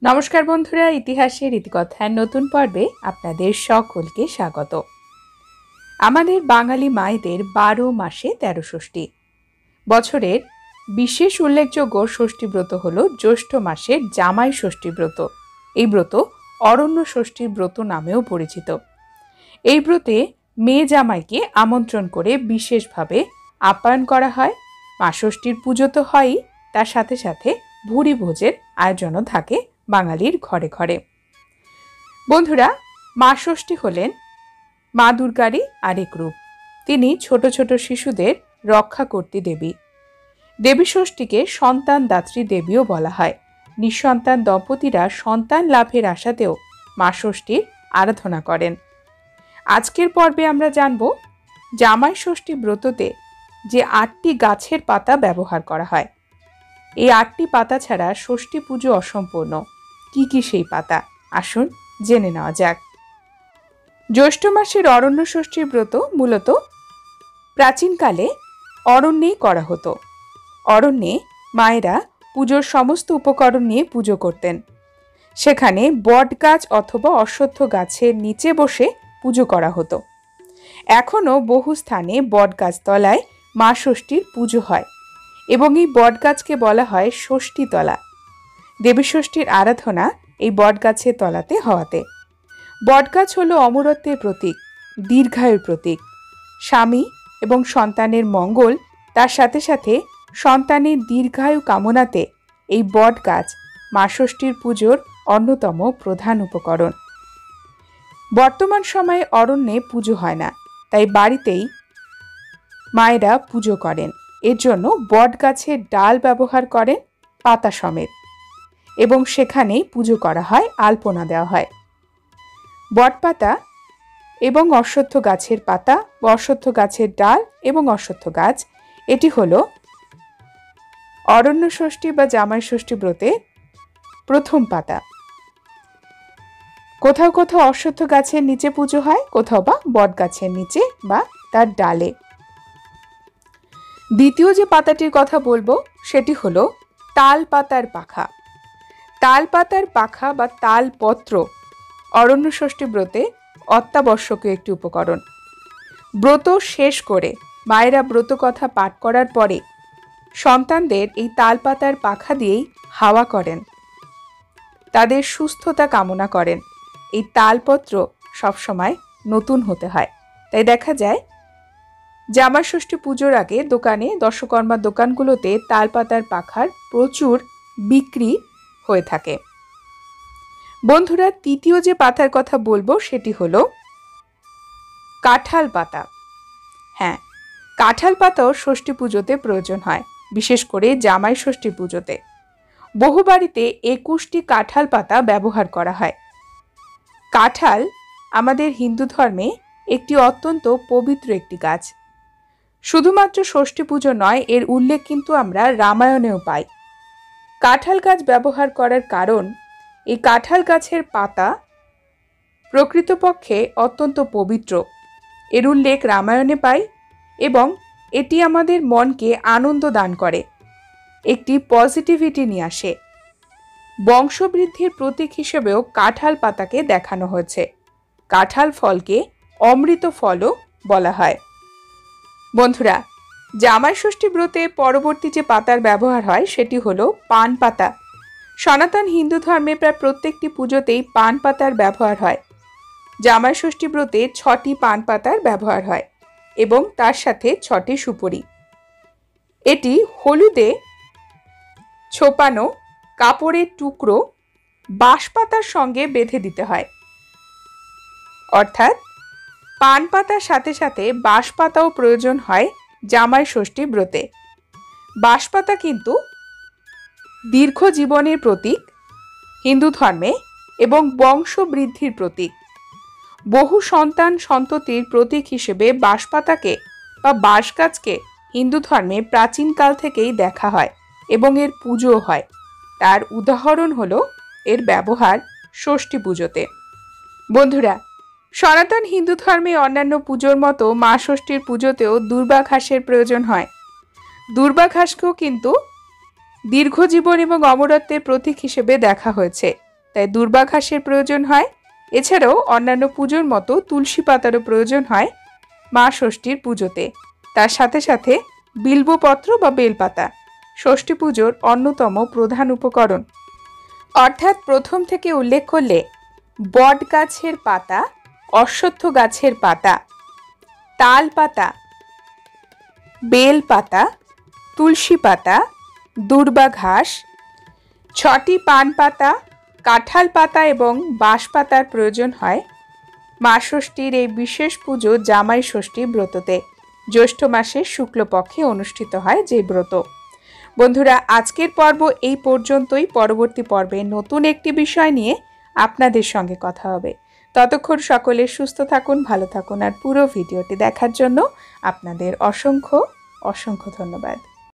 নমস্কার বন্ধুরা, ইতিহাসের ইতিকথার নতুন পর্বে আপনাদের সকলকে স্বাগত। আমাদের বাঙালি মায়েদের 12 মাসে 13 ষষ্ঠী। বছরের বিশেষ উল্লেখযোগ্য ষষ্ঠী ব্রত হল জ্যৈষ্ঠ মাসের জামাই ষষ্ঠী ব্রত। এই ব্রত অরণ্য ষষ্ঠীর ব্রত নামেও পরিচিত। এই ব্রতে মেয়ে জামাইকে আমন্ত্রণ করে বিশেষভাবে আপ্যায়ন করা হয়। মা ষষ্ঠীর পুজো তো হয়ই, তার সাথে সাথে ভুরি ভোজের আয়োজনও থাকে বাঙালির ঘরে ঘরে। বন্ধুরা, মা ষষ্ঠী হলেন মা দুর্গারই আরেক রূপ। তিনি ছোট ছোট শিশুদের রক্ষাকর্ত্রী দেবী। দেবী ষষ্ঠীকে সন্তান দাত্রী দেবীও বলা হয়। নিঃসন্তান দম্পতিরা সন্তান লাভের আশাতেও মা ষষ্ঠীর আরাধনা করেন। আজকের পর্বে আমরা জানব জামাই ষষ্ঠী ব্রততে যে 8টি গাছের পাতা ব্যবহার করা হয়। এই 8টি পাতা ছাড়া ষষ্ঠী পুজো অসম্পূর্ণ। কি কি সেই পাতা, আসুন জেনে নেওয়া যাক। জ্যৈষ্ঠ মাসের অরণ্য ষষ্ঠীর ব্রত মূলত প্রাচীনকালে অরণ্যেই করা হতো। অরণ্যে মায়েরা পুজোর সমস্ত উপকরণ নিয়ে পুজো করতেন। সেখানে বট গাছ অথবা অশ্বত্থ গাছের নিচে বসে পুজো করা হতো। এখনও বহু স্থানে বট গাছ তলায় মা ষষ্ঠীর পুজো হয় এবং এই বট গাছকে বলা হয় ষষ্ঠীতলা। দেবী ষষ্ঠীর আরাধনা এই বট গাছের তলাতে হওয়াতে। বটগাছ হল অমরত্বের প্রতীক, দীর্ঘায়ুর প্রতীক। স্বামী এবং সন্তানের মঙ্গল, তার সাথে সাথে সন্তানের দীর্ঘায়ু কামনাতে এই বট গাছ মা ষষ্ঠীর পুজোর অন্যতম প্রধান উপকরণ। বর্তমান সময়ে অরণ্যে পুজো হয় না, তাই বাড়িতেই মায়েরা পুজো করেন। এর জন্য বট গাছের ডাল ব্যবহার করেন পাতা সমেত এবং সেখানেই পুজো করা হয়, আলপনা দেওয়া হয়। বটপাতা এবং অশ্বত্থ গাছের পাতা বা অশ্বত্থ গাছের ডাল এবং অশ্বত্থ গাছ, এটি হল অরণ্য ষষ্ঠী বা জামাই ষষ্ঠী ব্রতে প্রথম পাতা। কোথাও কোথাও অশ্বত্থ গাছের নিচে পুজো হয়, কোথাও বা বট গাছের নিচে বা তার ডালে। দ্বিতীয় যে পাতাটির কথা বলবো সেটি হলো তাল পাতার পাখা। তাল পাতার পাখা বা তালপত্র অরণ্য ষষ্ঠী ব্রতে অত্যাবশ্যকীয় একটি উপকরণ। ব্রত শেষ করে মায়েরা ব্রত কথা পাঠ করার পরে সন্তানদের এই তাল পাতার পাখা দিয়েই হাওয়া করেন, তাদের সুস্থতা কামনা করেন। এই তালপত্র সবসময় নতুন হতে হয়, তাই দেখা যায় জামাই ষষ্ঠী পুজোর আগে দোকানে, দশকর্মার দোকানগুলোতে তালপাতার পাখার প্রচুর বিক্রি হয়ে থাকে। বন্ধুরা, তৃতীয় যে পাতার কথা বলবো সেটি হলো কাঁঠাল পাতা। হ্যাঁ, কাঁঠাল পাতাও ষষ্ঠী পুজোতে প্রয়োজন হয়, বিশেষ করে জামাই ষষ্ঠী পুজোতে। বহু বাড়িতে 21টি কাঁঠাল পাতা ব্যবহার করা হয়। কাঁঠাল আমাদের হিন্দু ধর্মে একটি অত্যন্ত পবিত্র একটি গাছ। শুধুমাত্র ষষ্ঠী পুজো নয়, এর উল্লেখ কিন্তু আমরা রামায়ণেও পাই। কাঁঠাল গাছ ব্যবহার করার কারণ, এই কাঁঠাল গাছের পাতা প্রকৃতপক্ষে অত্যন্ত পবিত্র। এর উল্লেখ রামায়ণে পাই এবং এটি আমাদের মনকে আনন্দ দান করে, একটি পজিটিভিটি নিয়ে আসে। বংশবৃদ্ধির প্রতীক হিসেবেও কাঁঠাল পাতাকে দেখানো হয়েছে। কাঁঠাল ফলকে অমৃত ফলও বলা হয়। বন্ধুরা, জামাই ষষ্ঠী ব্রতে পরবর্তী যে পাতার ব্যবহার হয় সেটি হলো পান পাতা। সনাতন হিন্দু ধর্মে প্রায় প্রত্যেকটি পুজোতেই পান পাতার ব্যবহার হয়। জামাই ষষ্ঠী ব্রতে 6টি পান পাতার ব্যবহার হয় এবং তার সাথে 6টি সুপারি। এটি হলুদে ছোপানো কাপড়ের টুকরো বাঁশপাতার সঙ্গে বেঁধে দিতে হয়। অর্থাৎ পান পাতার সাথে সাথে বাঁশপাতাও প্রয়োজন হয় জামাই ষষ্ঠী ব্রতে। বাঁশপাতা কিন্তু দীর্ঘ জীবনের প্রতীক হিন্দু ধর্মে এবং বংশবৃদ্ধির প্রতীক। বহু সন্তান সন্ততির প্রতীক হিসেবে বাঁশপাতাকে বা বাঁশ গাছকে হিন্দু ধর্মে প্রাচীনকাল থেকেই দেখা হয় এবং এর পুজো হয়। তার উদাহরণ হলো এর ব্যবহার ষষ্ঠী পুজোতে। বন্ধুরা, সনাতন হিন্দু ধর্মে অন্যান্য পুজোর মতো মা ষষ্ঠীর পুজোতেও দূর্বা ঘাসের প্রয়োজন হয়। দূর্বা ঘাসকেও কিন্তু দীর্ঘজীবন এবং অমরত্বের প্রতীক হিসেবে দেখা হয়েছে। তাই দূর্বা ঘাসের প্রয়োজন হয়। এছাড়াও অন্যান্য পুজোর মতো তুলসী পাতারও প্রয়োজন হয় মা ষষ্ঠীর পুজোতে। তার সাথে সাথে বিল্বপত্র বা বেলপাতা ষষ্ঠী পুজোর অন্যতম প্রধান উপকরণ। অর্থাৎ প্রথম থেকে উল্লেখ করলে বট গাছের পাতা, অশ্বত্থ গাছের পাতা, তাল পাতা, বেল পাতা, তুলসী পাতা, দূর্বা ঘাস, 6টি পান পাতা, কাঁঠাল পাতা এবং বাঁশ পাতার প্রয়োজন হয় মা ষষ্ঠীর এই বিশেষ পুজো জামাই ষষ্ঠী ব্রততে। জ্যৈষ্ঠ মাসের শুক্লপক্ষে অনুষ্ঠিত হয় যে ব্রত। বন্ধুরা, আজকের পর্ব এই পর্যন্তই। পরবর্তী পর্বে নতুন একটি বিষয় নিয়ে আপনাদের সঙ্গে কথা হবে। ততক্ষণ সকলে সুস্থ থাকুন, ভালো থাকুন, আর পুরো ভিডিওটি দেখার জন্য আপনাদের অসংখ্য অসংখ্য ধন্যবাদ।